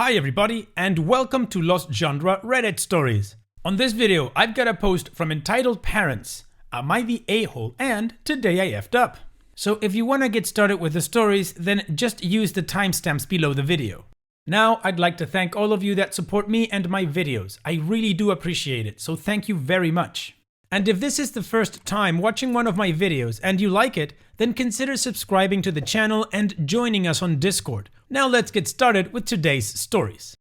Hi everybody, and welcome to Lost Genre Reddit Stories. On this video, I've got a post from entitled Parents, Am I the A-hole? And Today I effed up. So if you want to get started with the stories, then just use the timestamps below the video. Now, I'd like to thank all of you that support me and my videos. I really do appreciate it, so thank you very much. And if this is the first time watching one of my videos and you like it, then consider subscribing to the channel and joining us on Discord. Now let's get started with today's stories.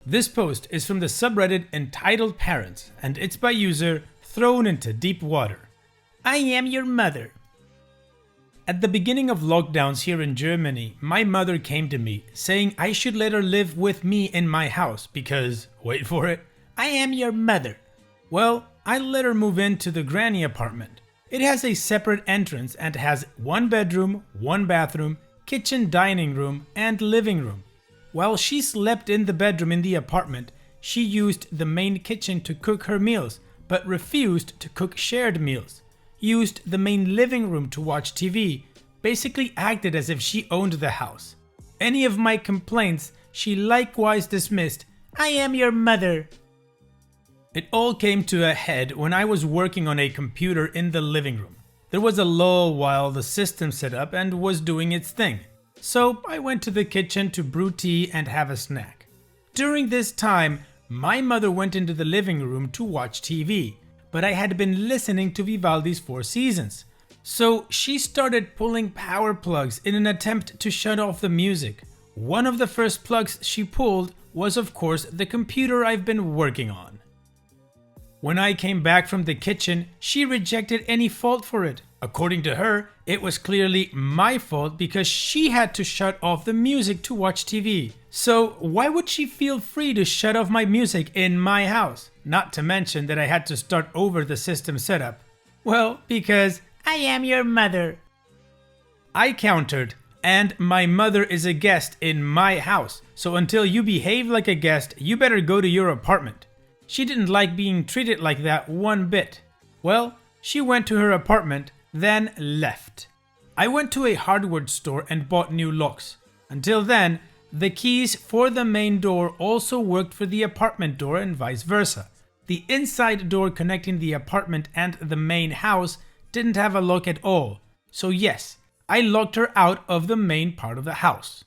This post is from the subreddit entitled Parents, and it's by user Thrown into Deep Water. I am your mother. At the beginning of lockdowns here in Germany, my mother came to me saying I should let her live with me in my house because, wait for it, I am your mother. Well, I let her move into the granny apartment. It has a separate entrance and has one bedroom, one bathroom, kitchen, dining room, and living room. While she slept in the bedroom in the apartment, she used the main kitchen to cook her meals, but refused to cook shared meals. Used the main living room to watch TV, basically acted as if she owned the house. Any of my complaints, she likewise dismissed, I am your mother. It all came to a head when I was working on a computer in the living room. There was a lull while the system set up and was doing its thing. So I went to the kitchen to brew tea and have a snack. During this time, my mother went into the living room to watch TV, but I had been listening to Vivaldi's Four Seasons. So she started pulling power plugs in an attempt to shut off the music. One of the first plugs she pulled was, of course, the computer I've been working on. When I came back from the kitchen, she rejected any fault for it. According to her, it was clearly my fault because she had to shut off the music to watch TV. So why would she feel free to shut off my music in my house? Not to mention that I had to start over the system setup. Well, because I am your mother. I countered, and my mother is a guest in my house, so until you behave like a guest, you better go to your apartment. She didn't like being treated like that one bit. Well, she went to her apartment, then left. I went to a hardware store and bought new locks. Until then, the keys for the main door also worked for the apartment door and vice versa. The inside door connecting the apartment and the main house didn't have a lock at all. So yes, I locked her out of the main part of the house.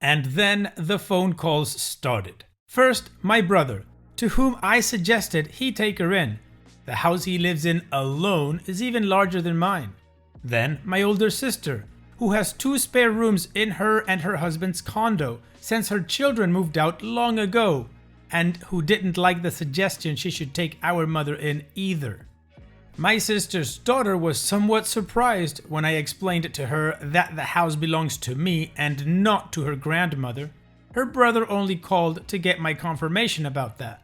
And then the phone calls started. First, my brother, to whom I suggested he take her in. The house he lives in alone is even larger than mine. Then my older sister, who has 2 spare rooms in her and her husband's condo since her children moved out long ago, and who didn't like the suggestion she should take our mother in either. My sister's daughter was somewhat surprised when I explained to her that the house belongs to me and not to her grandmother. Her brother only called to get my confirmation about that.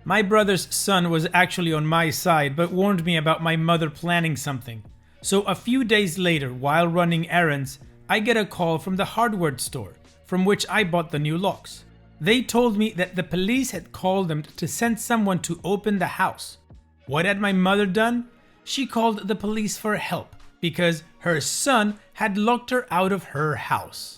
My brother's son was actually on my side but warned me about my mother planning something. So a few days later, while running errands, I get a call from the hardware store, from which I bought the new locks. They told me that the police had called them to send someone to open the house. What had my mother done? She called the police for help because her son had locked her out of her house.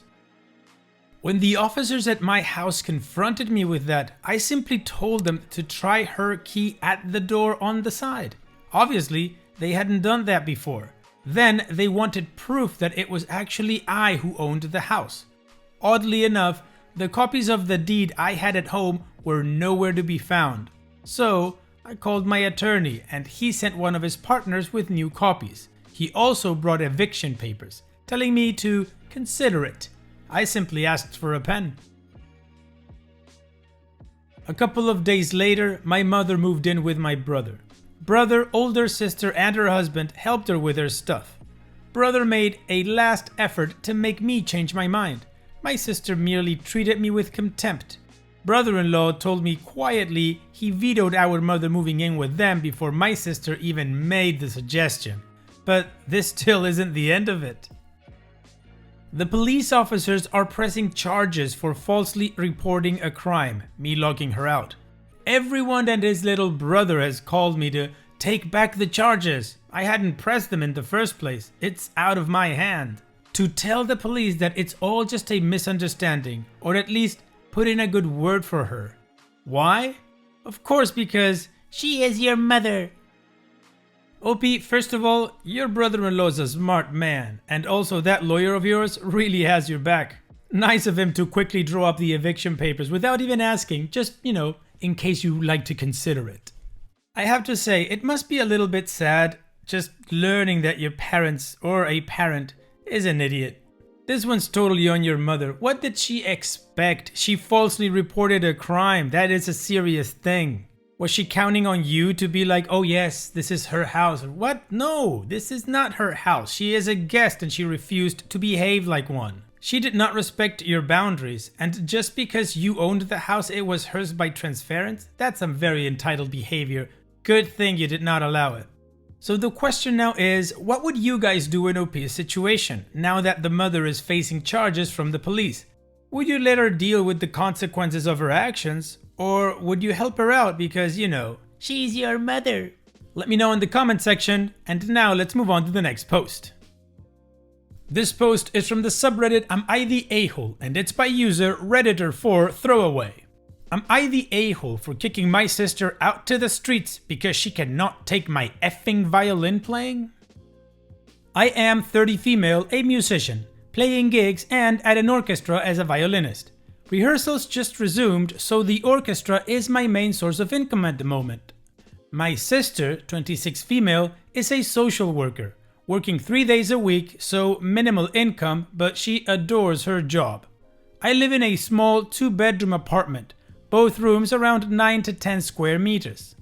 When the officers at my house confronted me with that, I simply told them to try her key at the door on the side. Obviously, they hadn't done that before. Then they wanted proof that it was actually I who owned the house. Oddly enough, the copies of the deed I had at home were nowhere to be found. So I called my attorney and he sent one of his partners with new copies. He also brought eviction papers, telling me to consider it. I simply asked for a pen. A couple of days later, my mother moved in with my brother. Brother, older sister, and her husband helped her with her stuff. Brother made a last effort to make me change my mind. My sister merely treated me with contempt. Brother-in-law told me quietly he vetoed our mother moving in with them before my sister even made the suggestion. But this still isn't the end of it. The police officers are pressing charges for falsely reporting a crime, me locking her out. Everyone and his little brother has called me to take back the charges. I hadn't pressed them in the first place. It's out of my hand. to tell the police that it's all just a misunderstanding, or at least put in a good word for her. Why? Of course, because she is your mother. OP, first of all, your brother-in-law's a smart man, and also that lawyer of yours really has your back. Nice of him to quickly draw up the eviction papers without even asking, just, in case you like to consider it. I have to say, it must be a little bit sad just learning that your parents or a parent is an idiot. This one's totally on your mother. What did she expect? She falsely reported a crime. That is a serious thing. Was she counting on you to be like, oh yes, this is her house? What? No, this is not her house. She is a guest and she refused to behave like one. She did not respect your boundaries, and just because you owned the house, it was hers by transference? That's some very entitled behavior. Good thing you did not allow it. So the question now is, what would you guys do in OP's situation, now that the mother is facing charges from the police? Would you let her deal with the consequences of her actions, or would you help her out because, she's your mother? Let me know in the comment section, and now let's move on to the next post. This post is from the subreddit Am I the A-hole, and it's by user Redditor4Throwaway. Am I the a-hole for kicking my sister out to the streets because she cannot take my effing violin playing? I am 30 female, a musician, playing gigs and at an orchestra as a violinist. Rehearsals just resumed, so the orchestra is my main source of income at the moment. My sister, 26 female, is a social worker, working 3 days a week, so minimal income, but she adores her job. I live in a small 2-bedroom apartment, both rooms around 9 to 10 square meters,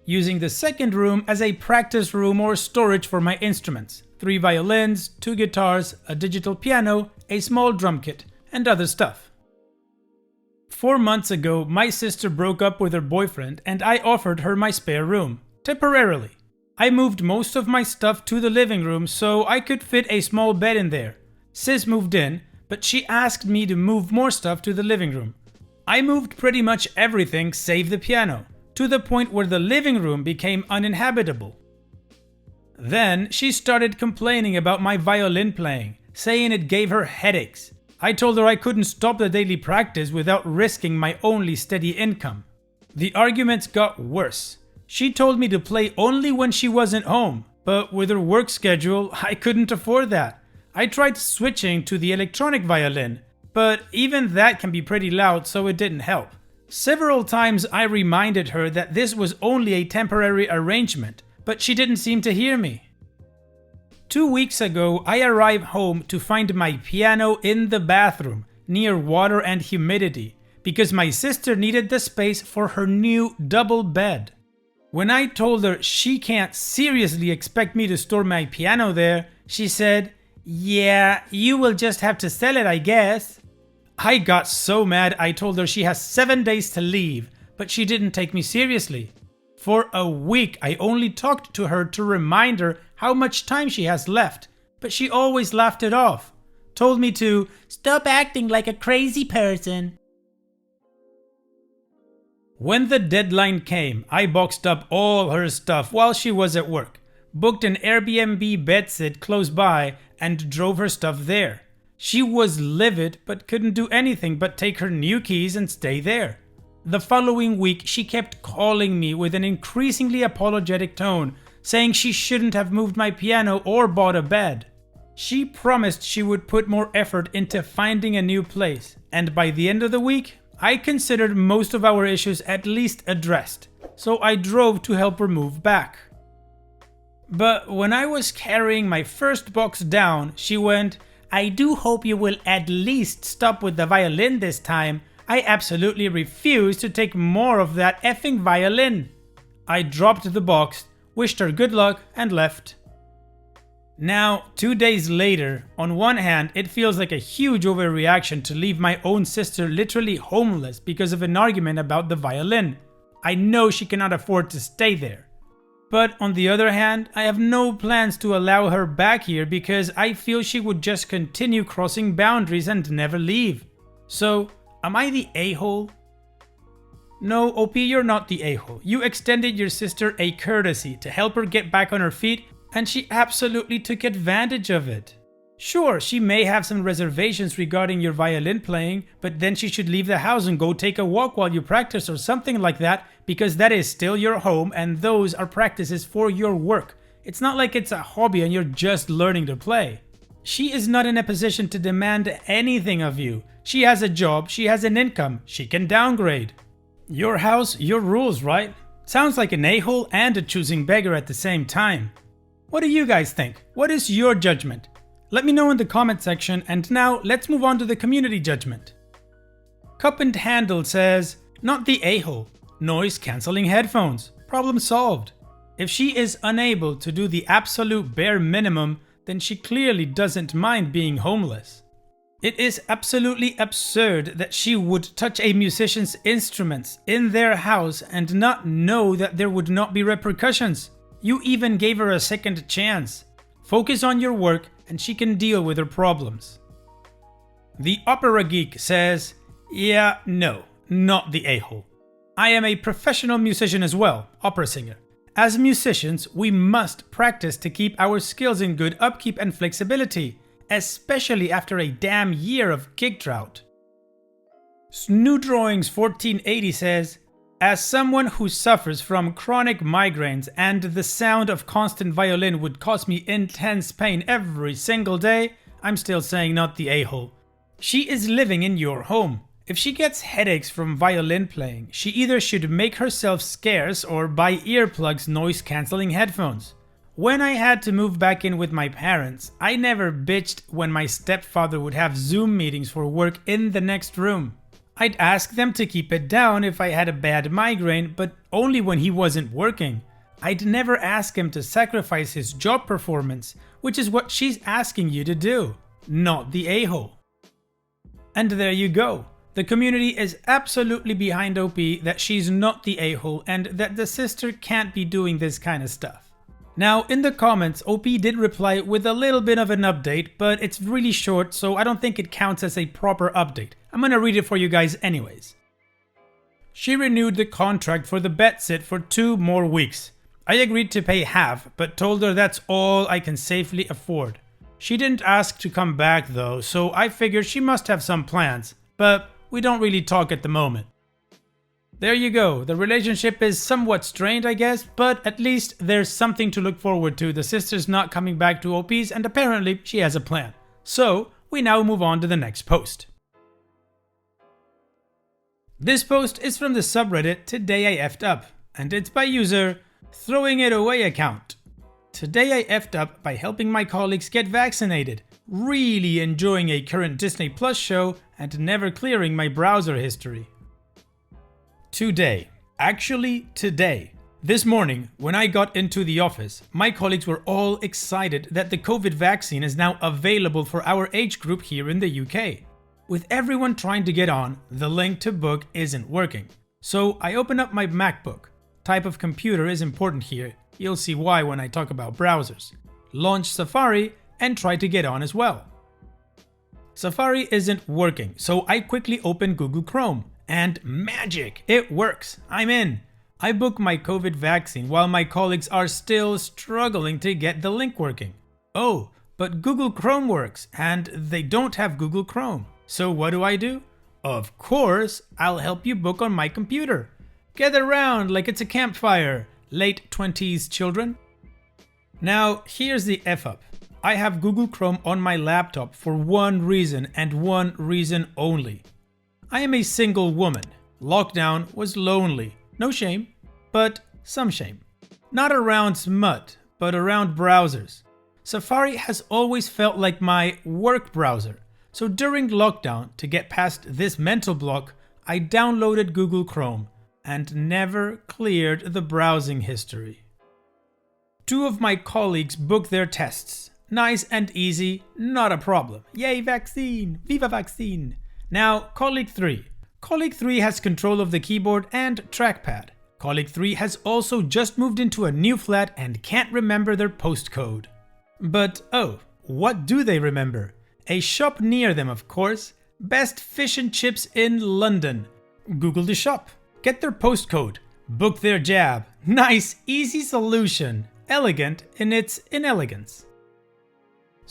using the second room as a practice room or storage for my instruments, 3 violins, 2 guitars, a digital piano, a small drum kit, and other stuff. 4 months ago, my sister broke up with her boyfriend and I offered her my spare room, temporarily. I moved most of my stuff to the living room so I could fit a small bed in there. Sis moved in, but she asked me to move more stuff to the living room. I moved pretty much everything save the piano, to the point where the living room became uninhabitable. Then she started complaining about my violin playing, saying it gave her headaches. I told her I couldn't stop the daily practice without risking my only steady income. The arguments got worse. She told me to play only when she wasn't home, but with her work schedule, I couldn't afford that. I tried switching to the electronic violin, but even that can be pretty loud, so it didn't help. Several times I reminded her that this was only a temporary arrangement, but she didn't seem to hear me. 2 weeks ago, I arrived home to find my piano in the bathroom, near water and humidity, because my sister needed the space for her new double bed. When I told her she can't seriously expect me to store my piano there, she said, "Yeah, you will just have to sell it, I guess." I got so mad I told her she has 7 days to leave, but she didn't take me seriously. For a week I only talked to her to remind her how much time she has left, but she always laughed it off. Told me to stop acting like a crazy person. When the deadline came, I boxed up all her stuff while she was at work, booked an Airbnb bedsit close by, and drove her stuff there. She was livid but couldn't do anything but take her new keys and stay there. The following week, she kept calling me with an increasingly apologetic tone, saying she shouldn't have moved my piano or bought a bed. She promised she would put more effort into finding a new place, and by the end of the week, I considered most of our issues at least addressed, so I drove to help her move back. But when I was carrying my first box down, she went, "I do hope you will at least stop with the violin this time. I absolutely refuse to take more of that effing violin." I dropped the box, wished her good luck, and left. Now, 2 days later, on one hand, it feels like a huge overreaction to leave my own sister literally homeless because of an argument about the violin. I know she cannot afford to stay there. But on the other hand, I have no plans to allow her back here because I feel she would just continue crossing boundaries and never leave. So, am I the a-hole? No, OP, you're not the a-hole. You extended your sister a courtesy to help her get back on her feet, and she absolutely took advantage of it. Sure, she may have some reservations regarding your violin playing, but then she should leave the house and go take a walk while you practice or something like that, because that is still your home and those are practices for your work. It's not like it's a hobby and you're just learning to play. She is not in a position to demand anything of you. She has a job, she has an income, she can downgrade. Your house, your rules, right? Sounds like an a-hole and a choosing beggar at the same time. What do you guys think? What is your judgment? Let me know in the comment section, and now let's move on to the community judgment. Cup and Handle says, not the a-hole, noise cancelling headphones, problem solved. If she is unable to do the absolute bare minimum, then she clearly doesn't mind being homeless. It is absolutely absurd that she would touch a musician's instruments in their house and not know that there would not be repercussions. You even gave her a second chance. Focus on your work and she can deal with her problems. The Opera Geek says, yeah, no, not the a-hole. I am a professional musician as well, opera singer. As musicians, we must practice to keep our skills in good upkeep and flexibility, especially after a damn year of gig drought. Snoodrawings 1480 says, as someone who suffers from chronic migraines and the sound of constant violin would cause me intense pain every single day, I'm still saying not the a-hole. She is living in your home. If she gets headaches from violin playing, she either should make herself scarce or buy earplugs noise-cancelling headphones. When I had to move back in with my parents, I never bitched when my stepfather would have Zoom meetings for work in the next room. I'd ask them to keep it down if I had a bad migraine, but only when he wasn't working. I'd never ask him to sacrifice his job performance, which is what she's asking you to do, not the a-hole. And there you go. The community is absolutely behind OP that she's not the a-hole and that the sister can't be doing this kind of stuff. Now, in the comments, OP did reply with a little bit of an update, but it's really short, so I don't think it counts as a proper update. I'm gonna read it for you guys anyways. She renewed the contract for the bet sit for 2 more weeks. I agreed to pay half, but told her that's all I can safely afford. She didn't ask to come back though, so I figured she must have some plans, but we don't really talk at the moment. There you go, the relationship is somewhat strained I guess, but at least there's something to look forward to. The sister's not coming back to OP's and apparently she has a plan. So, we now move on to the next post. This post is from the subreddit Today I F'd Up, and it's by user Throwing It Away account. Today I F'd up by helping my colleagues get vaccinated, really enjoying a current Disney Plus show and never clearing my browser history. Today, actually today, this morning when I got into the office, my colleagues were all excited that the COVID vaccine is now available for our age group here in the UK. With everyone trying to get on, the link to book isn't working. So I open up my MacBook. Type of computer is important here, you'll see why when I talk about browsers. Launch Safari and try to get on as well. Safari isn't working, so I quickly open Google Chrome. And magic! It works! I'm in! I book my COVID vaccine while my colleagues are still struggling to get the link working. Oh, but Google Chrome works, and they don't have Google Chrome. So what do? Of course, I'll help you book on my computer. Gather round like it's a campfire, late 20s children. Now, here's the F-up. I have Google Chrome on my laptop for one reason and one reason only. I am a single woman. Lockdown was lonely. No shame, but some shame. Not around smut, but around browsers. Safari has always felt like my work browser. So during lockdown, to get past this mental block, I downloaded Google Chrome and never cleared the browsing history. 2 of my colleagues booked their tests. Nice and easy, not a problem. Yay vaccine! Viva vaccine! Now, Colleague 3. Colleague 3 has control of the keyboard and trackpad. Colleague 3 has also just moved into a new flat and can't remember their postcode. But oh, what do they remember? A shop near them, of course. Best fish and chips in London. Google the shop. Get their postcode. Book their jab. Nice, easy solution. Elegant in its inelegance.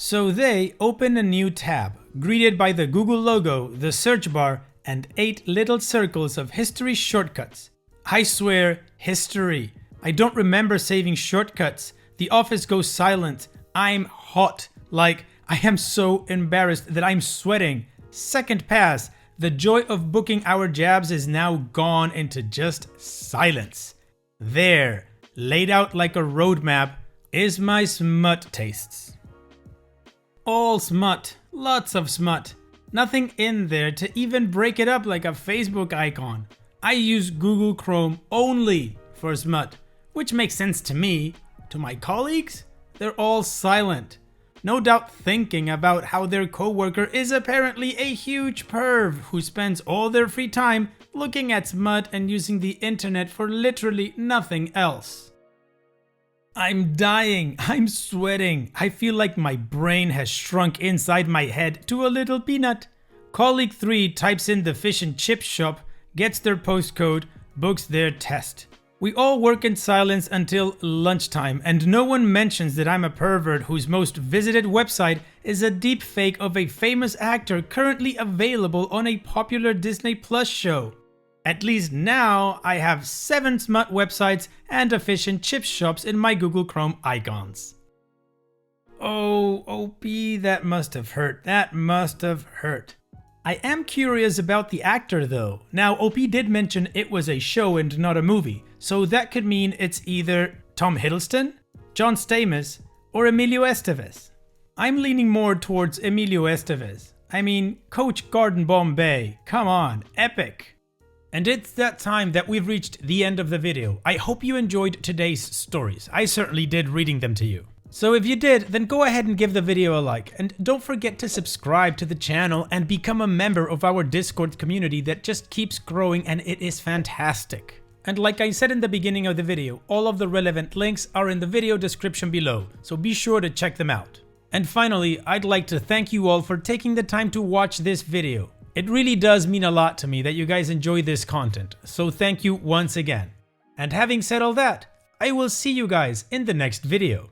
So they open a new tab, greeted by the Google logo, the search bar, and 8 little circles of history shortcuts. I swear, history. I don't remember saving shortcuts. The office goes silent. I'm hot. Like, I am so embarrassed that I'm sweating. Second pass. The joy of booking our jabs is now gone into just silence. There, laid out like a roadmap, is my smut tastes. All smut. Lots of smut. Nothing in there to even break it up like a Facebook icon. I use Google Chrome only for smut, which makes sense to me. To my colleagues, they're all silent. No doubt thinking about how their coworker is apparently a huge perv who spends all their free time looking at smut and using the internet for literally nothing else. I'm dying. I'm sweating. I feel like my brain has shrunk inside my head to a little peanut. Colleague 3 types in the fish and chip shop, gets their postcode, books their test. We all work in silence until lunchtime, and no one mentions that I'm a pervert whose most visited website is a deep fake of a famous actor currently available on a popular Disney Plus show. At least now I have 7 smut websites and a fish and chip shops in my Google Chrome icons. Oh, OP, that must have hurt. That must have hurt. I am curious about the actor though. Now, OP did mention it was a show and not a movie, so that could mean it's either Tom Hiddleston, John Stamos, or Emilio Estevez. I'm leaning more towards Emilio Estevez. I mean, Coach Garden Bombay, come on, epic. And it's that time that we've reached the end of the video. I hope you enjoyed today's stories. I certainly did reading them to you. So if you did, then go ahead and give the video a like, and don't forget to subscribe to the channel and become a member of our Discord community that just keeps growing, and it is fantastic. And like I said in the beginning of the video, all of the relevant links are in the video description below, so be sure to check them out. And finally, I'd like to thank you all for taking the time to watch this video. It really does mean a lot to me that you guys enjoy this content, so thank you once again. And having said all that, I will see you guys in the next video.